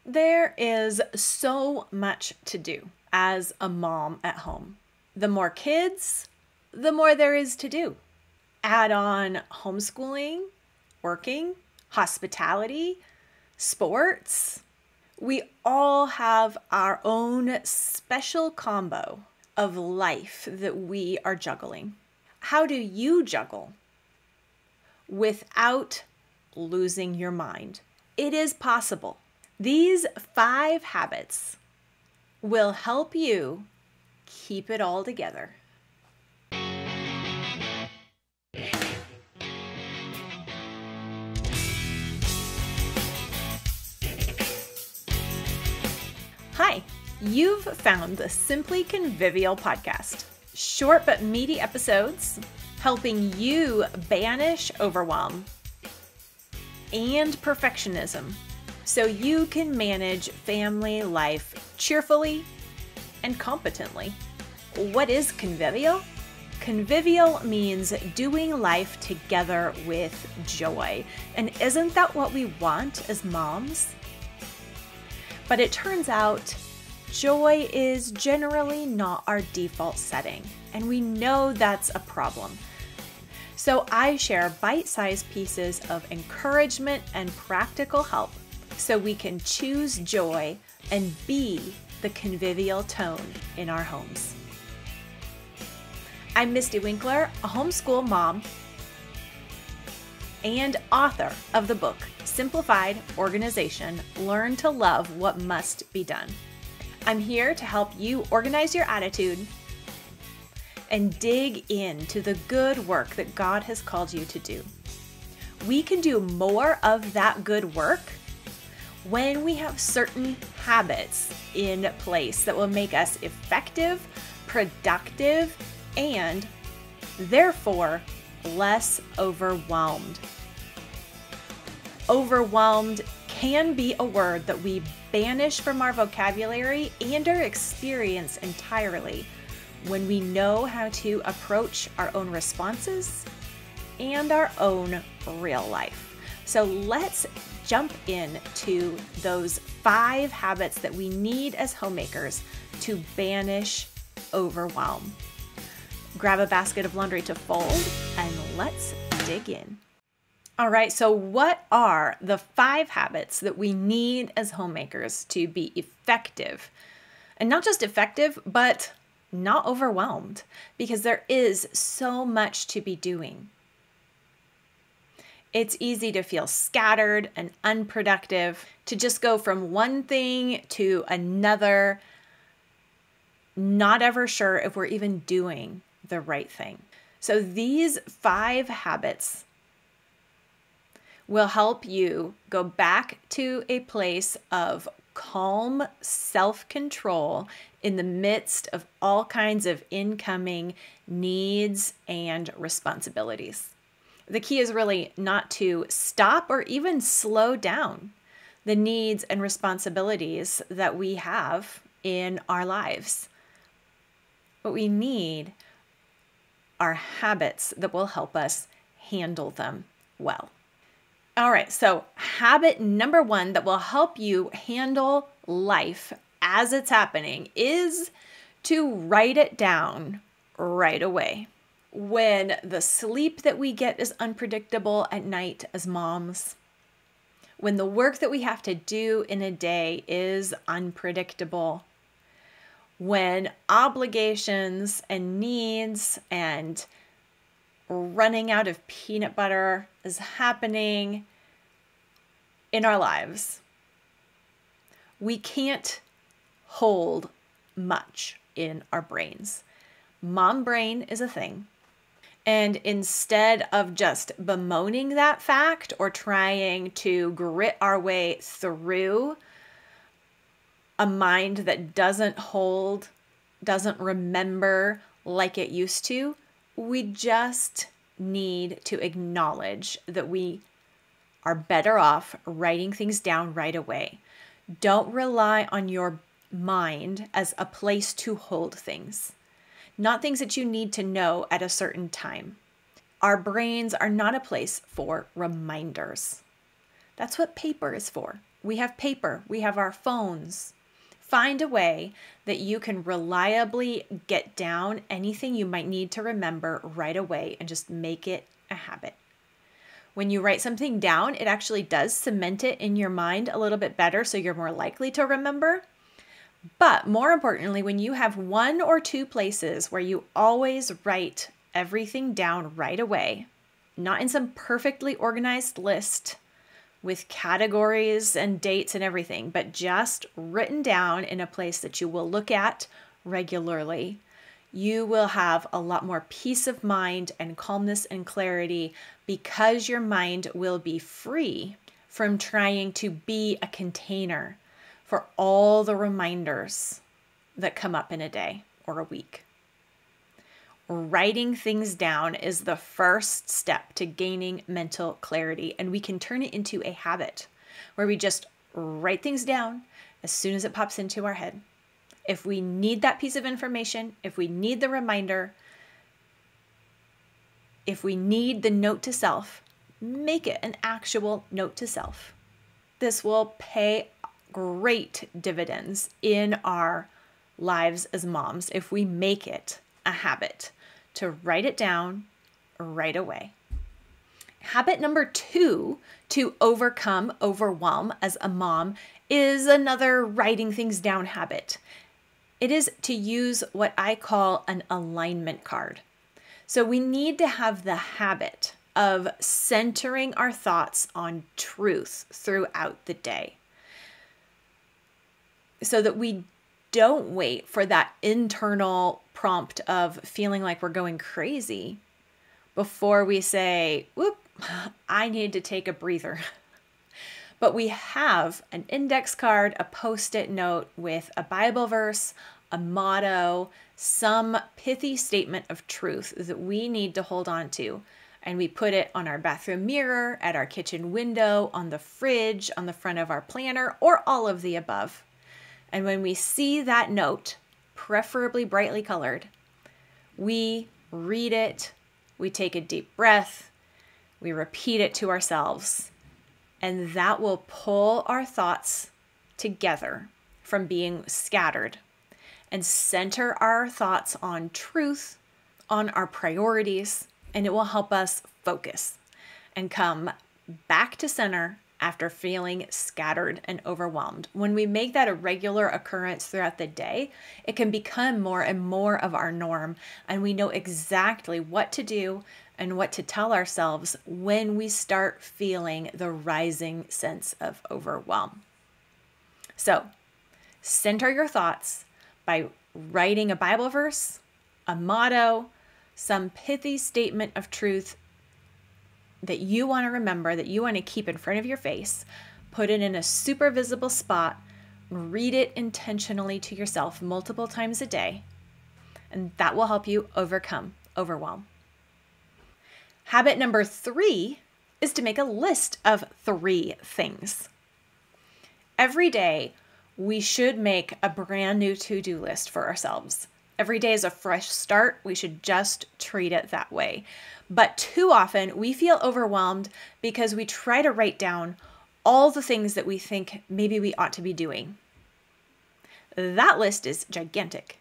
There is so much to do as a mom at home. The more kids, the more there is to do. Add on homeschooling, working, hospitality, sports. We all have our own special combo of life that we are juggling. How do you juggle without losing your mind? It is possible. These 5 habits will help you keep it all together. Hi, you've found the Simply Convivial podcast. Short but meaty episodes helping you banish overwhelm and perfectionism so you can manage family life cheerfully and competently. What is convivial? Convivial means doing life together with joy. And isn't that what we want as moms? But it turns out joy is generally not our default setting, and we know that's a problem. So I share bite-sized pieces of encouragement and practical help so we can choose joy and be the convivial tone in our homes. I'm Mystie Winckler, a homeschool mom and author of the book, Simplified Organization, Learn to Love What Must Be Done. I'm here to help you organize your attitude and dig into the good work that God has called you to do. We can do more of that good work when we have certain habits in place that will make us effective, productive, and therefore less overwhelmed. Overwhelmed can be a word that we banish from our vocabulary and our experience entirely when we know how to approach our own responses and our own real life. So let's jump into those 5 habits that we need as homemakers to banish overwhelm. Grab a basket of laundry to fold and let's dig in. All right, so what are the 5 habits that we need as homemakers to be effective? And not just effective, but not overwhelmed, because there is so much to be doing. It's easy to feel scattered and unproductive, to just go from one thing to another, not ever sure if we're even doing the right thing. So these 5 habits will help you go back to a place of calm self-control in the midst of all kinds of incoming needs and responsibilities. The key is really not to stop or even slow down the needs and responsibilities that we have in our lives. What we need are habits that will help us handle them well. All right, so habit number 1 that will help you handle life as it's happening is to write it down right away. When the sleep that we get is unpredictable at night as moms, when the work that we have to do in a day is unpredictable, when obligations and needs and running out of peanut butter is happening in our lives, we can't hold much in our brains. Mom brain is a thing. And instead of just bemoaning that fact or trying to grit our way through a mind that doesn't hold, doesn't remember like it used to, we just need to acknowledge that we are better off writing things down right away. Don't rely on your mind as a place to hold things, not things that you need to know at a certain time. Our brains are not a place for reminders. That's what paper is for. We have paper, we have our phones. Find a way that you can reliably get down anything you might need to remember right away and just make it a habit. When you write something down, it actually does cement it in your mind a little bit better, so you're more likely to remember. But more importantly, when you have 1 or 2 places where you always write everything down right away, not in some perfectly organized list with categories and dates and everything, but just written down in a place that you will look at regularly, you will have a lot more peace of mind and calmness and clarity because your mind will be free from trying to be a container for all the reminders that come up in a day or a week. Writing things down is the first step to gaining mental clarity, and we can turn it into a habit where we just write things down as soon as it pops into our head. If we need that piece of information, if we need the reminder, if we need the note to self, make it an actual note to self. This will pay great dividends in our lives as moms if we make it a habit to write it down right away. Habit number 2 to overcome overwhelm as a mom is another writing things down habit. It is to use what I call an alignment card. So we need to have the habit of centering our thoughts on truth throughout the day so that we don't wait for that internal prompt of feeling like we're going crazy before we say, whoop, I need to take a breather. But we have an index card, a post-it note with a Bible verse, a motto, some pithy statement of truth that we need to hold on to. And we put it on our bathroom mirror, at our kitchen window, on the fridge, on the front of our planner, or all of the above. And when we see that note, preferably brightly colored, we read it, we take a deep breath, we repeat it to ourselves, and that will pull our thoughts together from being scattered and center our thoughts on truth, on our priorities, and it will help us focus and come back to center after feeling scattered and overwhelmed. When we make that a regular occurrence throughout the day, it can become more and more of our norm, and we know exactly what to do and what to tell ourselves when we start feeling the rising sense of overwhelm. So, center your thoughts by writing a Bible verse, a motto, some pithy statement of truth that you want to remember, that you want to keep in front of your face. Put it in a super visible spot. Read it intentionally to yourself multiple times a day, and that will help you overcome overwhelm. Habit number 3 is to make a list of 3 things. Every day, we should make a brand new to-do list for ourselves. Every day is a fresh start. We should just treat it that way. But too often, we feel overwhelmed because we try to write down all the things that we think maybe we ought to be doing. That list is gigantic.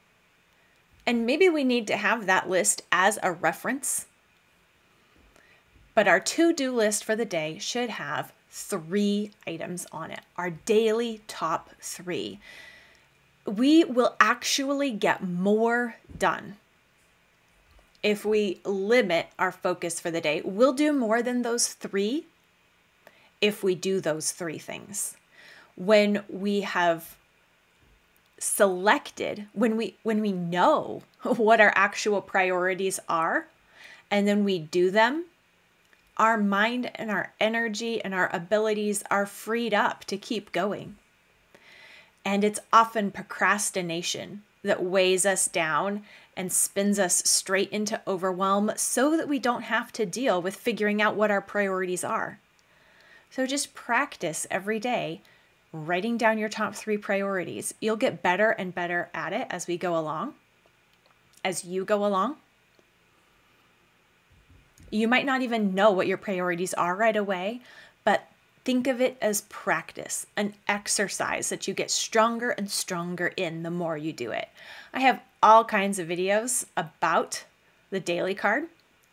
And maybe we need to have that list as a reference. But our to-do list for the day should have 3 items on it, our daily top 3. We will actually get more done if we limit our focus for the day. We'll do more than those 3 if we do those 3 things. When we have selected, when we know what our actual priorities are, and then we do them, our mind and our energy and our abilities are freed up to keep going. And it's often procrastination that weighs us down and spins us straight into overwhelm so that we don't have to deal with figuring out what our priorities are. So just practice every day writing down your top 3 priorities. You'll get better and better at it as we go along. As you go along. You might not even know what your priorities are right away, but Think of it as practice, an exercise that you get stronger and stronger in the more you do it. I have all kinds of videos about the daily card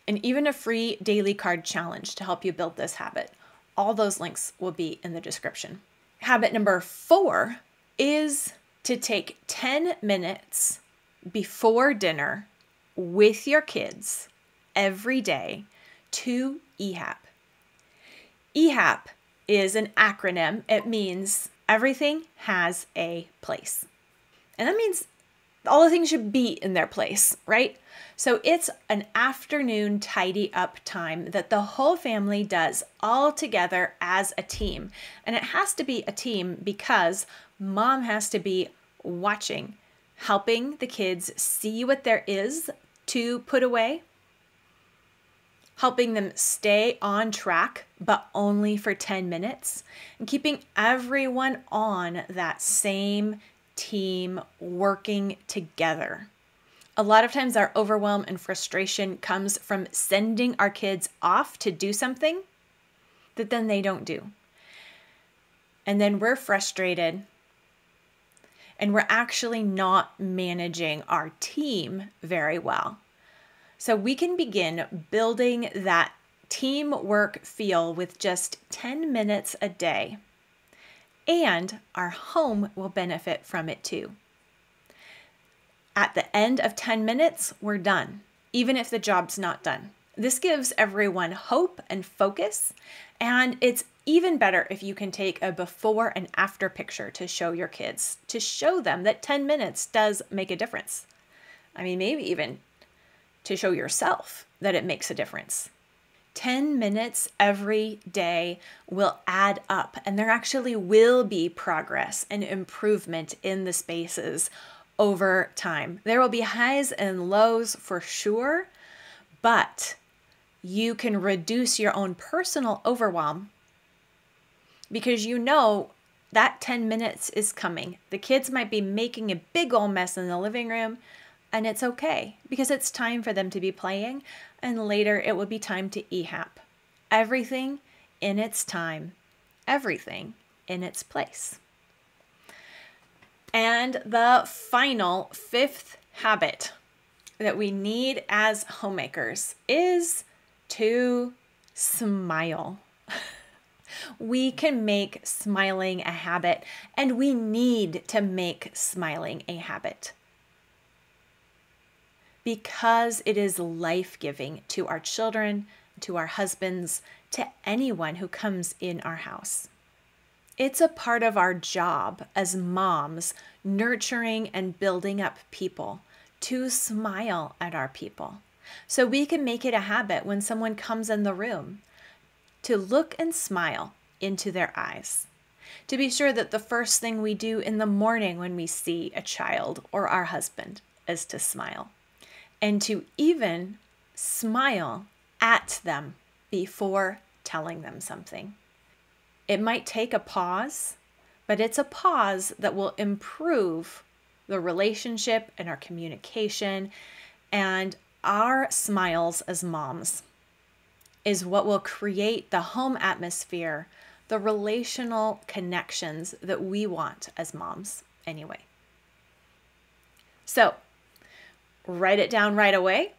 and even a free daily card challenge to help you build this habit. All those links will be in the description. Habit number 4 is to take 10 minutes before dinner with your kids every day to EHAP. EHAP is an acronym. It means everything has a place. And that means all the things should be in their place, right? So it's an afternoon tidy up time that the whole family does all together as a team. And it has to be a team because mom has to be watching, helping the kids see what there is to put away, helping them stay on track, but only for 10 minutes, and keeping everyone on that same team working together. A lot of times our overwhelm and frustration comes from sending our kids off to do something that then they don't do. And then we're frustrated and we're actually not managing our team very well. So we can begin building that teamwork feel with just 10 minutes a day, and our home will benefit from it too. At the end of 10 minutes, we're done, even if the job's not done. This gives everyone hope and focus, and it's even better if you can take a before and after picture to show your kids, to show them that 10 minutes does make a difference. I mean, maybe even to show yourself that it makes a difference. 10 minutes every day will add up, and there actually will be progress and improvement in the spaces over time. There will be highs and lows for sure, but you can reduce your own personal overwhelm because you know that 10 minutes is coming. The kids might be making a big old mess in the living room, and it's okay because it's time for them to be playing, and later it will be time to EHAP. Everything in its time, everything in its place. And the final 5th habit that we need as homemakers is to smile. We can make smiling a habit, and we need to make smiling a habit because it is life-giving to our children, to our husbands, to anyone who comes in our house. It's a part of our job as moms, nurturing and building up people, to smile at our people. So we can make it a habit when someone comes in the room to look and smile into their eyes. To be sure that the first thing we do in the morning when we see a child or our husband is to smile. And to even smile at them before telling them something. It might take a pause, but it's a pause that will improve the relationship and our communication, and our smiles as moms is what will create the home atmosphere, the relational connections that we want as moms anyway. So, write it down right away.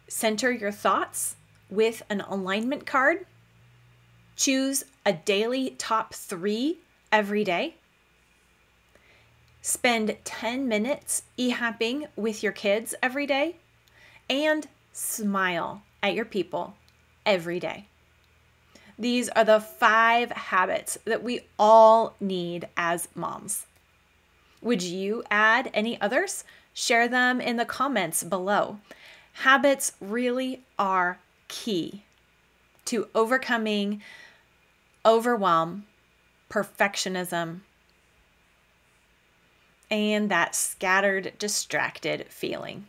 Center your thoughts with an alignment card. Choose a daily top 3 every day. Spend 10 minutes EHAPing with your kids every day. And smile at your people every day. These are the 5 habits that we all need as moms. Would you add any others? Share them in the comments below. Habits really are key to overcoming overwhelm, perfectionism, and that scattered, distracted feeling.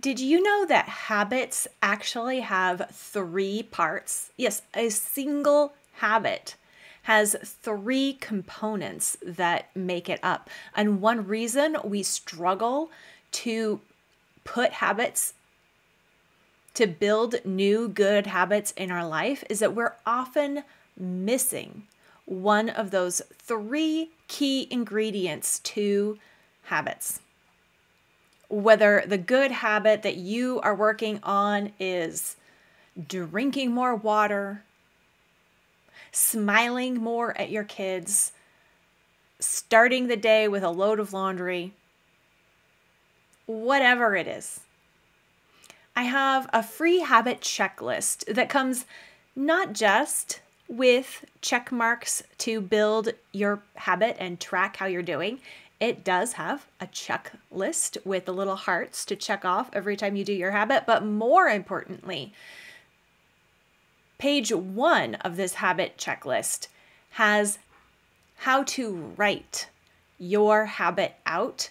Did you know that habits actually have 3 parts? Yes, a single habit has 3 components that make it up. And one reason we struggle to put habits to build new good habits in our life is that we're often missing one of those 3 key ingredients to habits. Whether the good habit that you are working on is drinking more water, smiling more at your kids, starting the day with a load of laundry, whatever it is. I have a free habit checklist that comes not just with check marks to build your habit and track how you're doing. It does have a checklist with the little hearts to check off every time you do your habit, but more importantly, page 1 of this habit checklist has how to write your habit out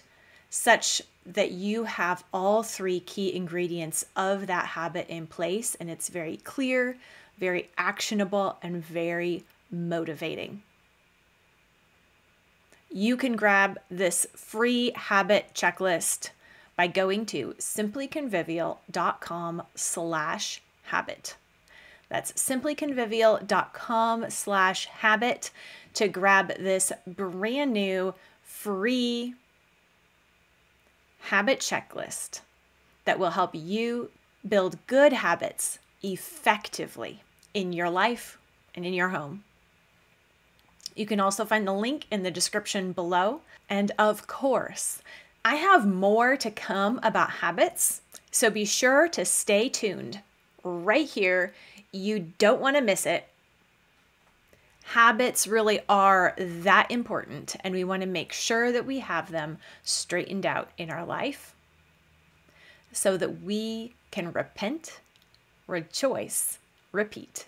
such that you have all 3 key ingredients of that habit in place, and it's very clear, very actionable, and very motivating. You can grab this free habit checklist by going to simplyconvivial.com/habit. That's simplyconvivial.com/habit to grab this brand new free habit checklist that will help you build good habits effectively in your life and in your home. You can also find the link in the description below. And of course, I have more to come about habits, so be sure to stay tuned right here. You don't want to miss it. Habits really are that important, and we want to make sure that we have them straightened out in our life so that we can repent, rejoice, repeat.